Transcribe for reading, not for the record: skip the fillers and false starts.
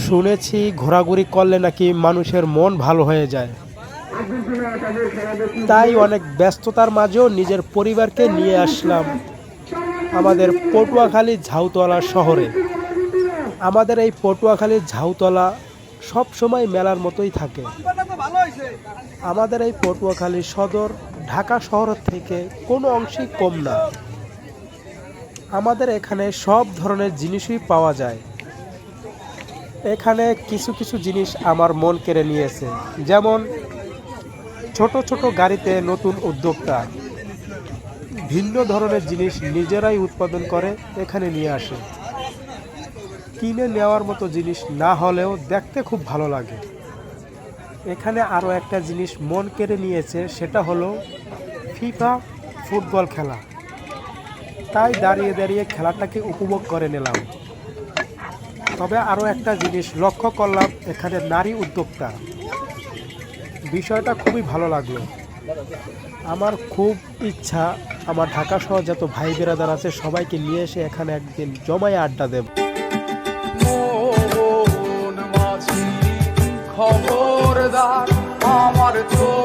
শুনেছি ঘোরাঘুরি করলে নাকি মানুষের মন ভালো হয়ে যায়। তাই অনেক ব্যস্ততার মাঝেও নিজের পরিবারকে নিয়ে আসলাম আমাদের পটুয়াখালী ঝাউতলা শহরে। আমাদের এই পটুয়াখালী ঝাউতলা সব সময় মেলার মতোই থাকে। আমাদের এই পটুয়াখালী সদর ঢাকা শহর থেকে কোনো অংশেই কম না। আমাদের এখানে সব ধরনের জিনিসই পাওয়া যায়। এখানে কিছু কিছু জিনিস আমার মন কেড়ে নিয়েছে, যেমন ছোট ছোট গাড়িতে নতুন উদ্যোক্তা ভিন্ন ধরনের জিনিস নিজেরাই উৎপাদন করে এখানে নিয়ে আসে। কিনে নেওয়ার মতো জিনিস না হলেও দেখতে খুব ভালো লাগে। এখানে আরও একটা জিনিস মন কেড়ে নিয়েছে, সেটা হলো ফিফা ফুটবল খেলা। তাই দাঁড়িয়ে দাঁড়িয়ে খেলাটাকে উপভোগ করে নিলাম। তবে আরও একটা জিনিস লক্ষ্য করলাম, এখানে নারী উদ্যোক্তা, বিষয়টা খুবই ভালো লাগলো। আমার খুব ইচ্ছা আমার ঢাকা শহর যত ভাই বেরাদার আছে সবাইকে নিয়ে এসে এখানে একদিন জমায়ে আড্ডা দেব। খবরদার আমার চোখ